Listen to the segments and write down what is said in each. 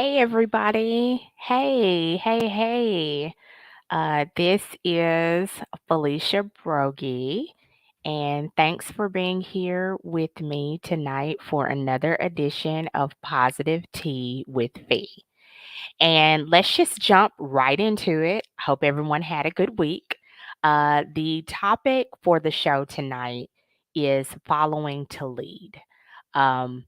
Hey, everybody. Hey. This is Felicia Brogy, and thanks for being here with me tonight for another edition of Positive Tea with Fee. And let's just jump right into it. Hope everyone had a good week. The topic for the show tonight is following to lead. Um,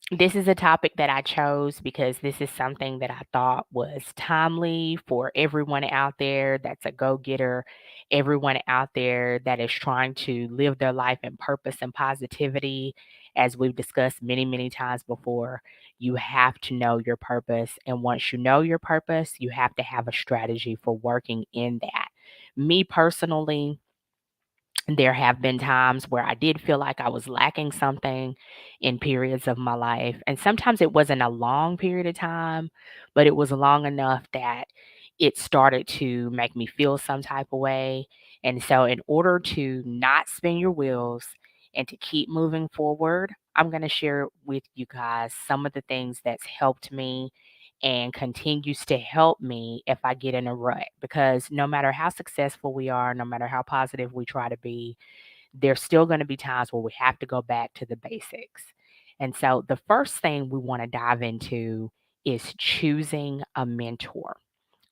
this is a topic that I chose because this is something that I thought was timely for everyone out there that's a go getter, everyone out there that is trying to live their life in purpose and positivity. As we've discussed many times before, you have to know your purpose. And once you know your purpose, you have to have a strategy for working in that. Me personally, there have been times where I did feel like I was lacking something in periods of my life. And sometimes it wasn't a long period of time, but it was long enough that it started to make me feel some type of way. And so, in order to not spin your wheels and to keep moving forward, I'm going to share with you guys some of the things that's helped me and continues to help me if I get in a rut. Because no matter how successful we are, no matter how positive we try to be, there's still going to be times where we have to go back to the basics. And so the first thing we want to dive into is choosing a mentor.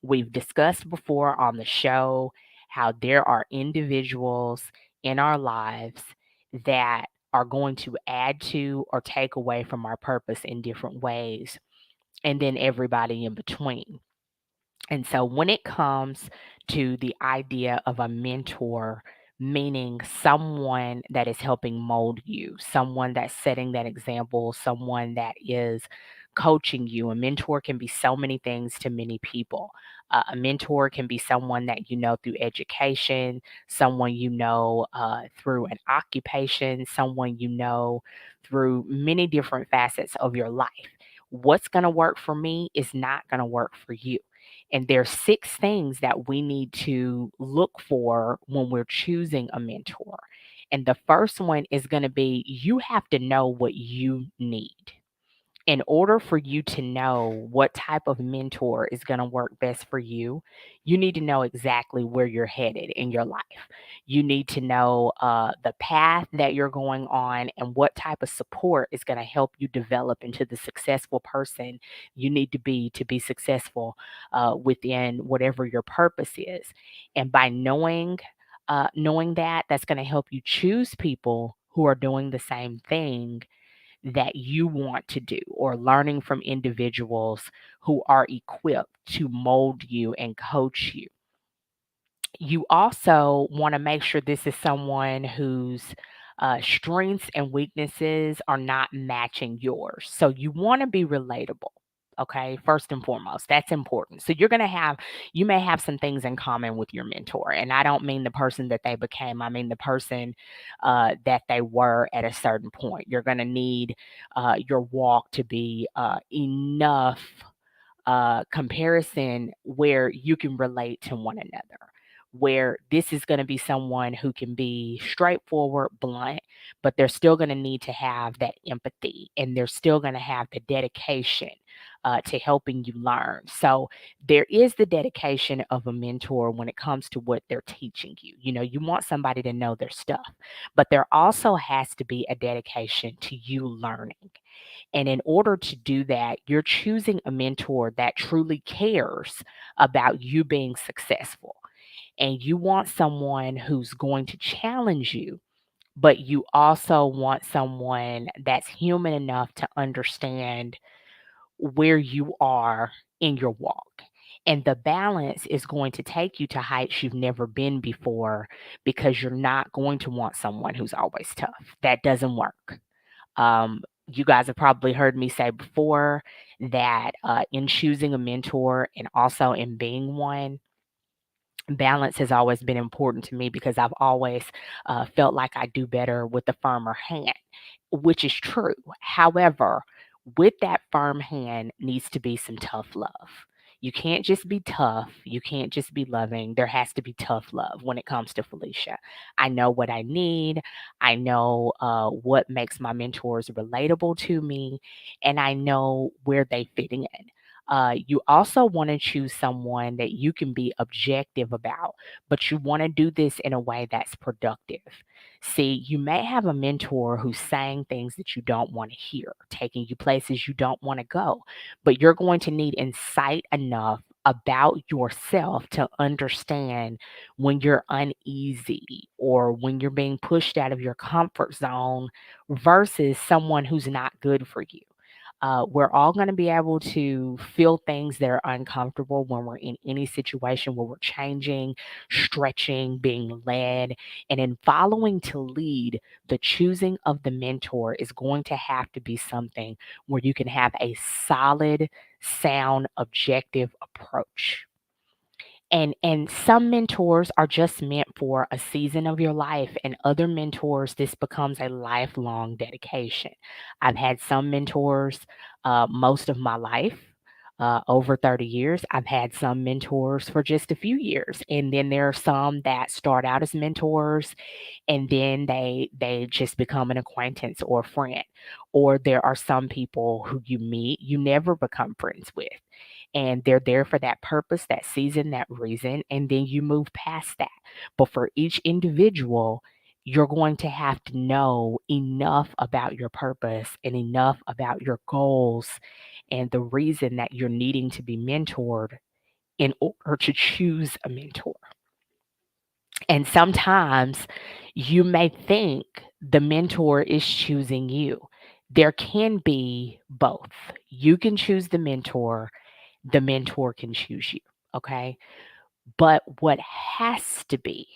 We've discussed before on the show how there are individuals in our lives that are going to add to or take away from our purpose in different ways, and then everybody in between. And so when it comes to the idea of a mentor, meaning someone that is helping mold you, someone that's setting that example, someone that is coaching you. A mentor can be so many things to many people. A mentor can be someone that you know through education, someone you know through an occupation, someone you know through many different facets of your life. What's going to work for me is not going to work for you. And there's six things that we need to look for when we're choosing a mentor. And the first one is going to be you have to know what you need. In order for you to know what type of mentor is going to work best for you need to know exactly where you're headed in your life. You need to know the path that you're going on and what type of support is going to help you develop into the successful person you need to be successful within whatever your purpose is. And by knowing that, that's going to help you choose people who are doing the same thing that you want to do, or learning from individuals who are equipped to mold you and coach you. You also want to make sure this is someone whose strengths and weaknesses are not matching yours. So you want to be relatable. Okay, first and foremost, that's important. So you may have some things in common with your mentor. And I don't mean the person that they became, I mean the person that they were at a certain point. You're going to need your walk to be enough comparison where you can relate to one another, where this is going to be someone who can be straightforward, blunt, but they're still going to need to have that empathy, and they're still going to have the dedication to helping you learn. So there is the dedication of a mentor when it comes to what they're teaching you. You know, you want somebody to know their stuff, but there also has to be a dedication to you learning. And in order to do that, you're choosing a mentor that truly cares about you being successful. And you want someone who's going to challenge you, but you also want someone that's human enough to understand where you are in your walk. And the balance is going to take you to heights you've never been before, because you're not going to want someone who's always tough. That doesn't work. You guys have probably heard me say before that in choosing a mentor and also in being one, balance has always been important to me, because I've always felt like I do better with a firmer hand, which is true. However, with that firm hand needs to be some tough love. You can't just be tough. You can't just be loving. There has to be tough love when it comes to Felicia. I know what I need. I know what makes my mentors relatable to me, and I know where they fit in. You also want to choose someone that you can be objective about, but you want to do this in a way that's productive. See, you may have a mentor who's saying things that you don't want to hear, taking you places you don't want to go, but you're going to need insight enough about yourself to understand when you're uneasy or when you're being pushed out of your comfort zone versus someone who's not good for you. We're all going to be able to feel things that are uncomfortable when we're in any situation where we're changing, stretching, being led. And in following to lead, the choosing of the mentor is going to have to be something where you can have a solid, sound, objective approach. And some mentors are just meant for a season of your life, and other mentors, this becomes a lifelong dedication. I've had some mentors most of my life. Over 30 years. I've had some mentors for just a few years. And then there are some that start out as mentors and then they just become an acquaintance or a friend. Or there are some people who you meet, you never become friends with, and they're there for that purpose, that season, that reason, and then you move past that. But for each individual, you're going to have to know enough about your purpose and enough about your goals and the reason that you're needing to be mentored in order to choose a mentor. And sometimes you may think the mentor is choosing you. There can be both. You can choose the mentor can choose you. Okay. But what has to be,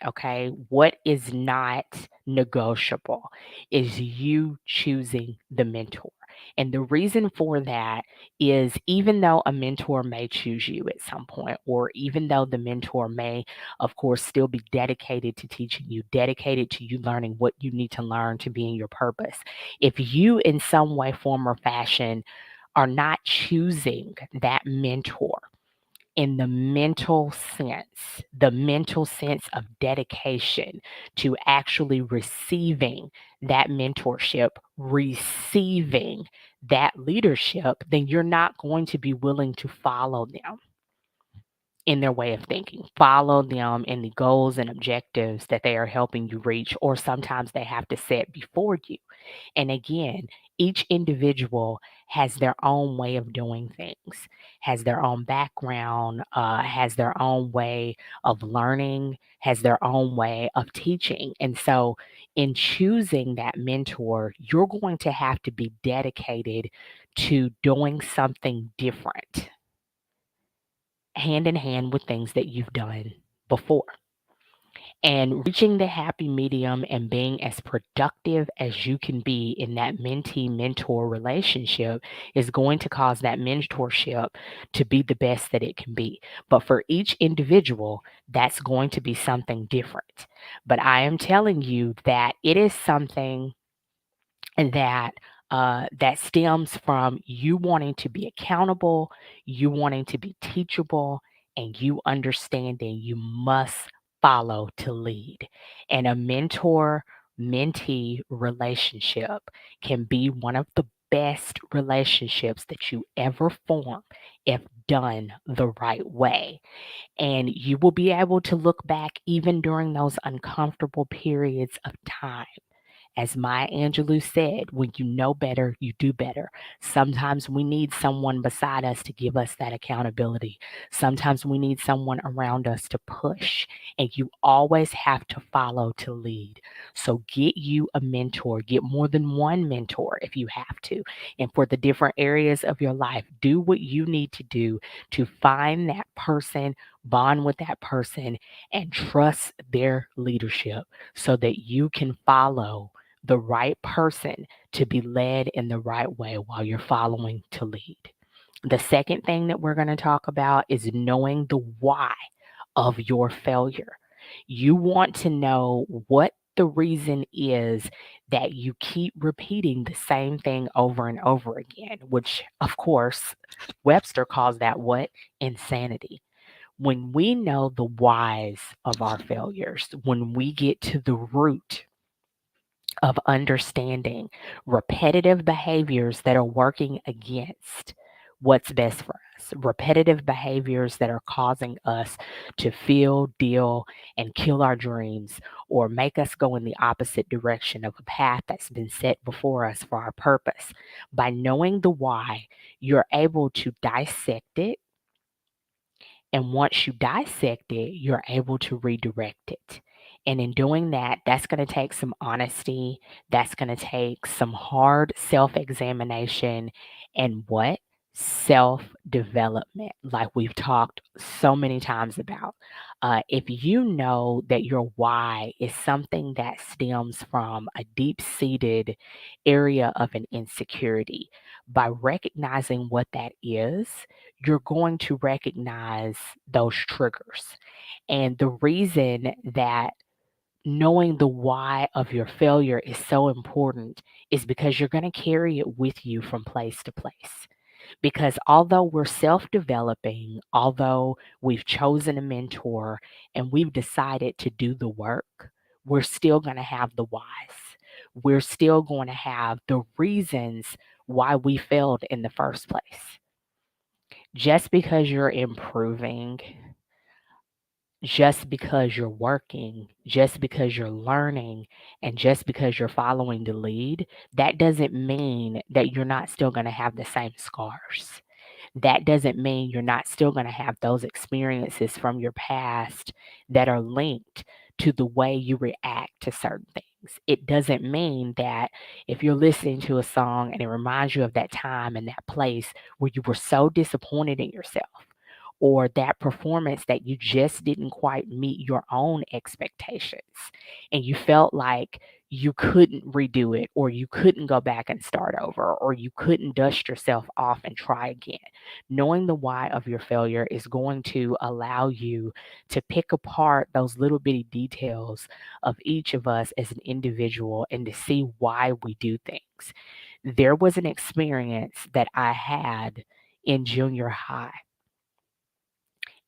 okay, what is not negotiable is you choosing the mentor. And the reason for that is even though a mentor may choose you at some point, or even though the mentor may, of course, still be dedicated to teaching you, dedicated to you learning what you need to learn to be in your purpose, if you in some way, form, or fashion are not choosing that mentor, in the mental sense of dedication to actually receiving that mentorship, receiving that leadership, then you're not going to be willing to follow them in their way of thinking, follow them in the goals and objectives that they are helping you reach, or sometimes they have to set before you. And again, each individual has their own way of doing things, has their own background, has their own way of learning, has their own way of teaching. And so, in choosing that mentor, you're going to have to be dedicated to doing something different, hand in hand with things that you've done before. And reaching the happy medium and being as productive as you can be in that mentee mentor relationship is going to cause that mentorship to be the best that it can be. But for each individual, that's going to be something different. But I am telling you that it is something that that stems from you wanting to be accountable, you wanting to be teachable, and you understanding you must follow to lead. And a mentor mentee relationship can be one of the best relationships that you ever form if done the right way. And you will be able to look back even during those uncomfortable periods of time. As Maya Angelou said, when you know better, you do better. Sometimes we need someone beside us to give us that accountability. Sometimes we need someone around us to push, and you always have to follow to lead. So get you a mentor, get more than one mentor if you have to. And for the different areas of your life, do what you need to do to find that person, bond with that person, and trust their leadership so that you can follow the right person to be led in the right way while you're following to lead. The second thing that we're going to talk about is knowing the why of your failure. You want to know what the reason is that you keep repeating the same thing over and over again, which, of course, Webster calls that what? Insanity. When we know the whys of our failures, when we get to the root of understanding repetitive behaviors that are working against what's best for us. Repetitive behaviors that are causing us to feel, deal, and kill our dreams or make us go in the opposite direction of a path that's been set before us for our purpose. By knowing the why, you're able to dissect it, and once you dissect it, you're able to redirect it. And in doing that, that's going to take some honesty. That's going to take some hard self examination and what? Self development, like we've talked so many times about. If you know that your why is something that stems from a deep seated area of an insecurity, by recognizing what that is, you're going to recognize those triggers. And the reason that knowing the why of your failure is so important is because you're going to carry it with you from place to place. Because although we're self developing, although we've chosen a mentor and we've decided to do the work, we're still going to have the whys. We're still going to have the reasons why we failed in the first place. Just because you're improving, just because you're working, just because you're learning, and just because you're following the lead, that doesn't mean that you're not still going to have the same scars. That doesn't mean you're not still going to have those experiences from your past that are linked to the way you react to certain things. It doesn't mean that if you're listening to a song and it reminds you of that time and that place where you were so disappointed in yourself, or that performance that you just didn't quite meet your own expectations and you felt like you couldn't redo it, or you couldn't go back and start over, or you couldn't dust yourself off and try again. Knowing the why of your failure is going to allow you to pick apart those little bitty details of each of us as an individual and to see why we do things. There was an experience that I had in junior high,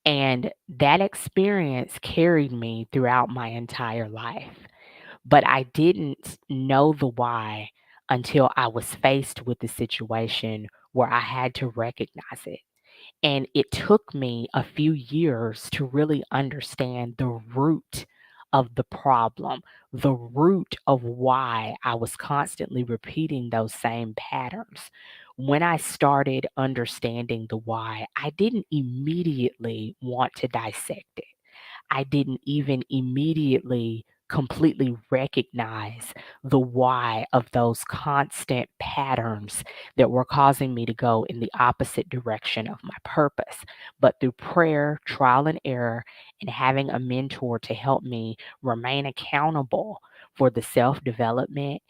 and that experience carried me throughout my entire life. But I didn't know the why until I was faced with the situation where I had to recognize it. And it took me a few years to really understand the root of the problem, the root of why I was constantly repeating those same patterns. When I started understanding the why, I didn't immediately want to dissect it. I didn't even immediately completely recognize the why of those constant patterns that were causing me to go in the opposite direction of my purpose. But through prayer, trial and error, and having a mentor to help me remain accountable for the self development,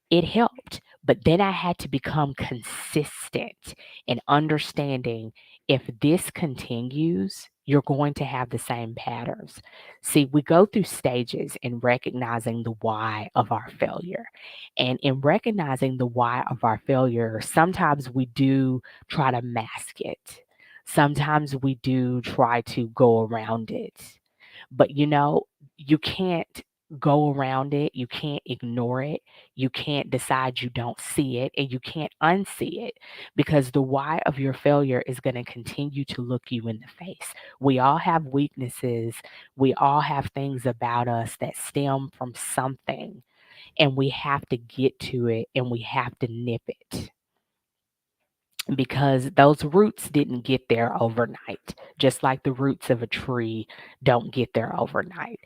it helped. But then I had to become consistent in understanding if this continues, you're going to have the same patterns. See, we go through stages in recognizing the why of our failure. And in recognizing the why of our failure, sometimes we do try to mask it. Sometimes we do try to go around it. But you can't go around it. You can't ignore it. You can't decide you don't see it, and you can't unsee it, because the why of your failure is going to continue to look you in the face. We all have weaknesses. We all have things about us that stem from something, and we have to get to it and we have to nip it, because those roots didn't get there overnight, just like the roots of a tree don't get there overnight.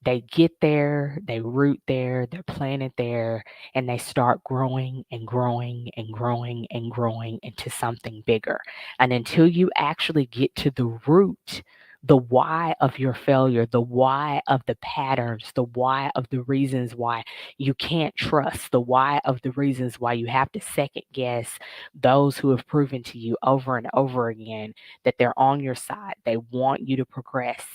They get there, they root there, they're planted there, and they start growing and growing and growing and growing into something bigger. And until you actually get to the root, the why of your failure, the why of the patterns, the why of the reasons why you can't trust, the why of the reasons why you have to second guess those who have proven to you over and over again that they're on your side, they want you to progress.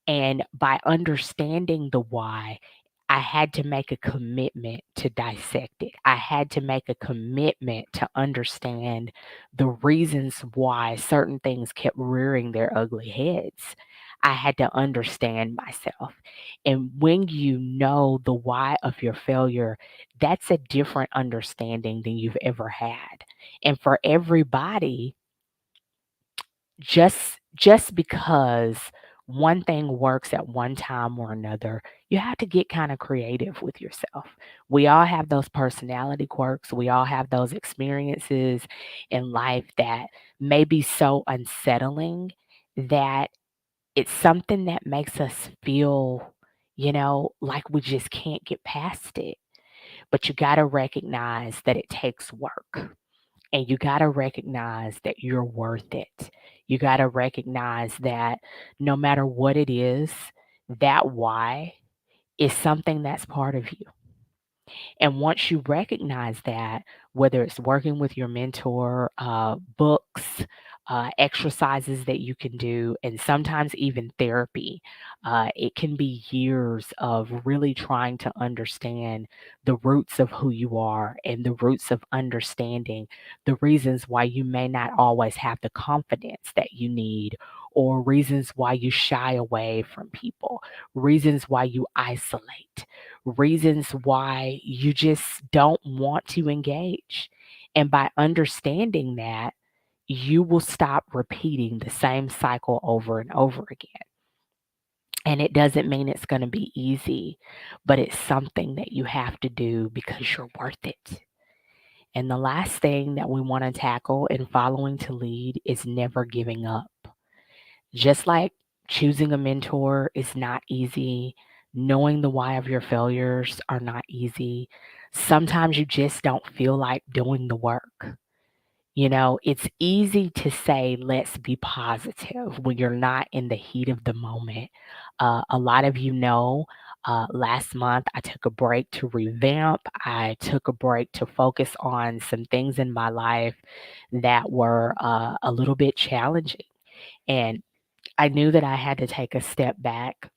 And by understanding the why, I had to make a commitment to dissect it. I had to make a commitment to understand the reasons why certain things kept rearing their ugly heads. I had to understand myself. And when you know the why of your failure, that's a different understanding than you've ever had. And for everybody, just because one thing works at one time or another, you have to get kind of creative with yourself. We all have those personality quirks. We all have those experiences in life that may be so unsettling that it's something that makes us feel, like we just can't get past it. But you got to recognize that it takes work. And you got to recognize that you're worth it. You got to recognize that no matter what it is, that why is something that's part of you. And once you recognize that, whether it's working with your mentor, books, exercises that you can do, and sometimes even therapy, it can be years of really trying to understand the roots of who you are and the roots of understanding the reasons why you may not always have the confidence that you need, or reasons why you shy away from people, reasons why you isolate, reasons why you just don't want to engage. And by understanding that, you will stop repeating the same cycle over and over again. And it doesn't mean it's going to be easy, but it's something that you have to do because you're worth it. And the last thing that we want to tackle in following to lead is never giving up. Just like choosing a mentor is not easy, knowing the why of your failures are not easy. Sometimes you just don't feel like doing the work. It's easy to say, let's be positive when you're not in the heat of the moment. A lot of last month I took a break to revamp. I took a break to focus on some things in my life that were a little bit challenging. And I knew that I had to take a step back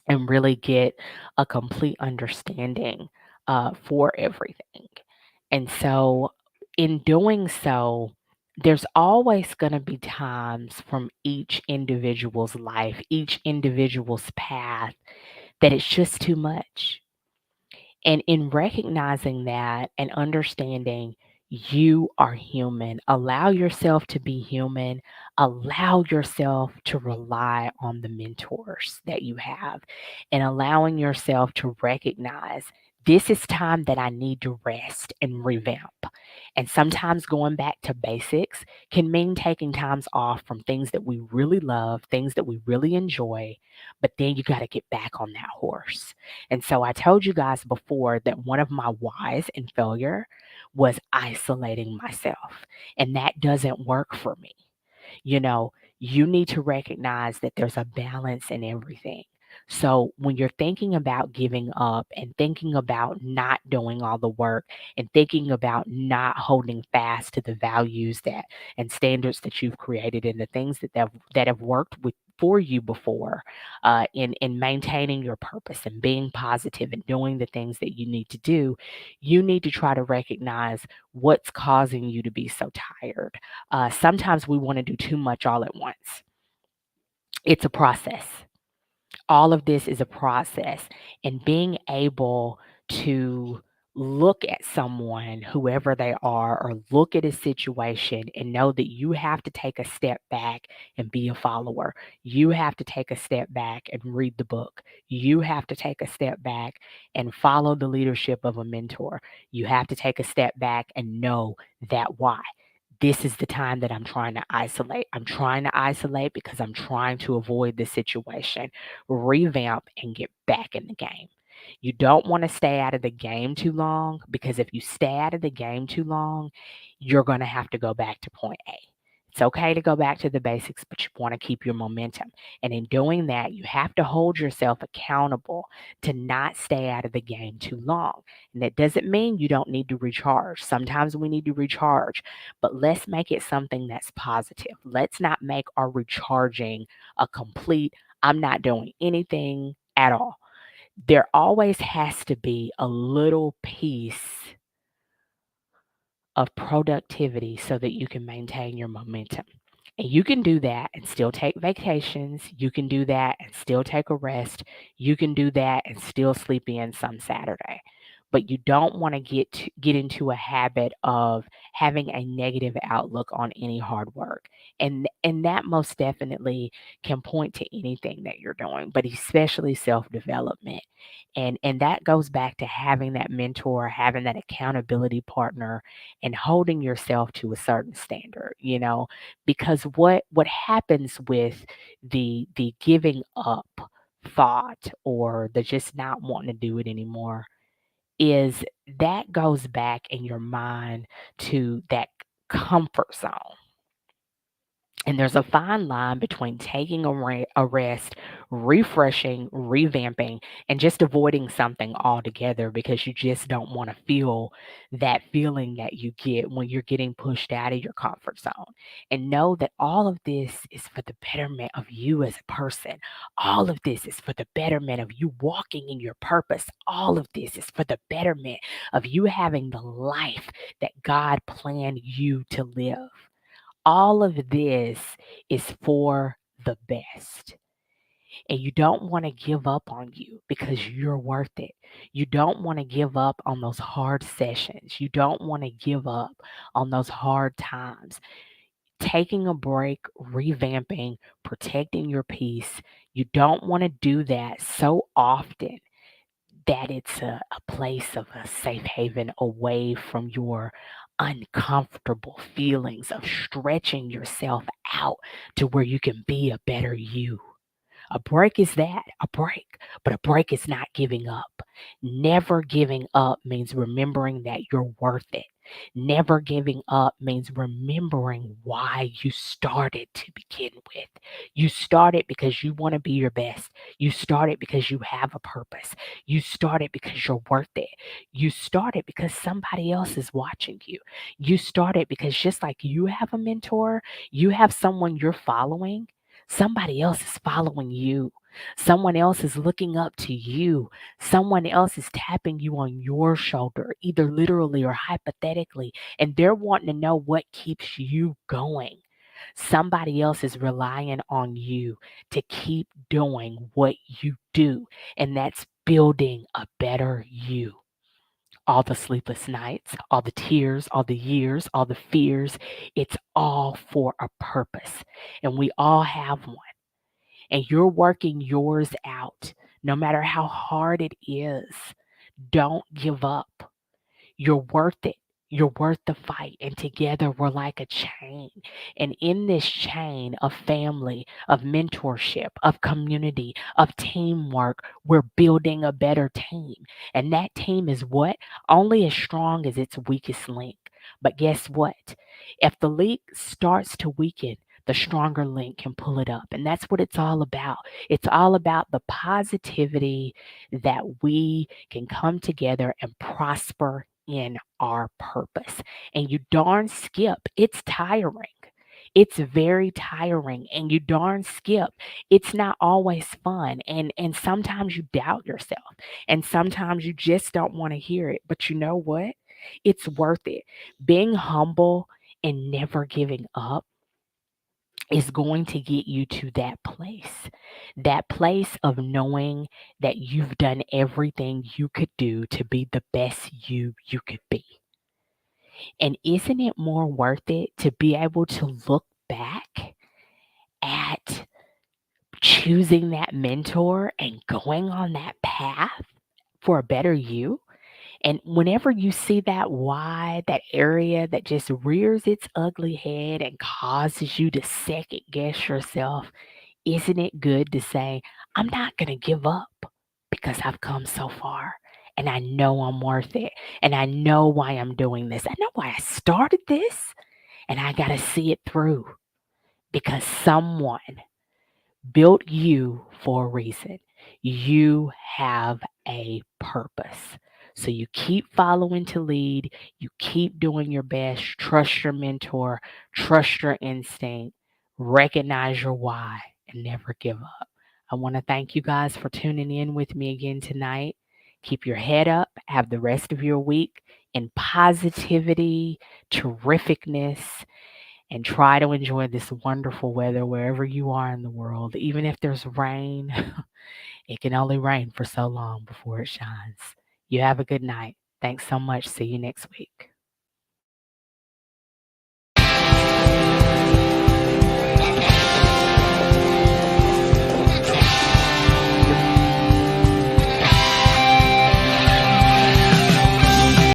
and really get a complete understanding for everything. And so, in doing so, there's always going to be times from each individual's life, each individual's path, that it's just too much. And in recognizing that and understanding you are human, allow yourself to be human, allow yourself to rely on the mentors that you have, and allowing yourself to recognize this is time that I need to rest and revamp. And sometimes going back to basics can mean taking times off from things that we really love, things that we really enjoy, but then you got to get back on that horse. And so I told you guys before that one of my whys in failure was isolating myself. And that doesn't work for me. You know, you need to recognize that there's a balance in everything. So when you're thinking about giving up and thinking about not doing all the work and thinking about not holding fast to the values that and standards that you've created and the things that have worked with for you before, in maintaining your purpose and being positive and doing the things that you need to do, you need to try to recognize what's causing you to be so tired. Sometimes we want to do too much all at once. It's a process. All of this is a process, and being able to look at someone, whoever they are, or look at a situation and know that you have to take a step back and be a follower. You have to take a step back and read the book. You have to take a step back and follow the leadership of a mentor. You have to take a step back and know that why. This is the time that I'm trying to isolate. I'm trying to isolate because I'm trying to avoid this situation, revamp, and get back in the game. You don't want to stay out of the game too long, because if you stay out of the game too long, you're going to have to go back to point A. It's okay to go back to the basics, but you want to keep your momentum. And in doing that, you have to hold yourself accountable to not stay out of the game too long. And that doesn't mean you don't need to recharge. Sometimes we need to recharge, but let's make it something that's positive. Let's not make our recharging a complete, I'm not doing anything at all. There always has to be a little piece of productivity so that you can maintain your momentum. And you can do that and still take vacations. You can do that and still take a rest. You can do that and still sleep in some Saturday. but you don't want to get into a habit of having a negative outlook on any hard work. And that most definitely can point to anything that you're doing, but especially self-development. And that goes back to having that mentor, having that accountability partner, and holding yourself to a certain standard, because what happens with the giving up thought, or the just not wanting to do it anymore, is that goes back in your mind to that comfort zone. And there's a fine line between taking a rest, refreshing, revamping, and just avoiding something altogether because you just don't want to feel that feeling that you get when you're getting pushed out of your comfort zone. And know that all of this is for the betterment of you as a person. All of this is for the betterment of you walking in your purpose. All of this is for the betterment of you having the life that God planned you to live. All of this is for the best. And you don't want to give up on you because you're worth it. You don't want to give up on those hard sessions. You don't want to give up on those hard times. Taking a break, revamping, protecting your peace. You don't want to do that so often that it's a place of a safe haven away from your uncomfortable feelings of stretching yourself out to where you can be a better you. A break is that, a break, but a break is not giving up. Never giving up means remembering that you're worth it. Never giving up means remembering why you started to begin with. You started because you want to be your best. You started because you have a purpose. You started because you're worth it. You started because somebody else is watching you. You started because just like you have a mentor, you have someone you're following. Somebody else is following you. Someone else is looking up to you. Someone else is tapping you on your shoulder, either literally or hypothetically, and they're wanting to know what keeps you going. Somebody else is relying on you to keep doing what you do, and that's building a better you. All the sleepless nights, all the tears, all the years, all the fears, it's all for a purpose. And we all have one. And you're working yours out, no matter how hard it is. Don't give up. You're worth it. You're worth the fight. And together we're like a chain. And in this chain of family, of mentorship, of community, of teamwork, we're building a better team. And that team is what? Only as strong as its weakest link. But guess what? If the link starts to weaken, the stronger link can pull it up. And that's what it's all about. It's all about the positivity that we can come together and prosper in our purpose. And you darn skip, it's tiring. It's very tiring, and you darn skip. It's not always fun, and sometimes you doubt yourself, and sometimes you just don't want to hear it. But you know what? It's worth it. Being humble and never giving up is going to get you to that place of knowing that you've done everything you could do to be the best you could be. And isn't it more worth it to be able to look back at choosing that mentor and going on that path for a better you? And whenever you see that why, that area that just rears its ugly head and causes you to second guess yourself, isn't it good to say, I'm not going to give up because I've come so far and I know I'm worth it and I know why I'm doing this. I know why I started this, and I got to see it through because someone built you for a reason. You have a purpose. So you keep following to lead, you keep doing your best, trust your mentor, trust your instinct, recognize your why, and never give up. I want to thank you guys for tuning in with me again tonight. Keep your head up, have the rest of your week in positivity, terrificness, and try to enjoy this wonderful weather wherever you are in the world. Even if there's rain, it can only rain for so long before it shines. You have a good night. Thanks so much. See you next week.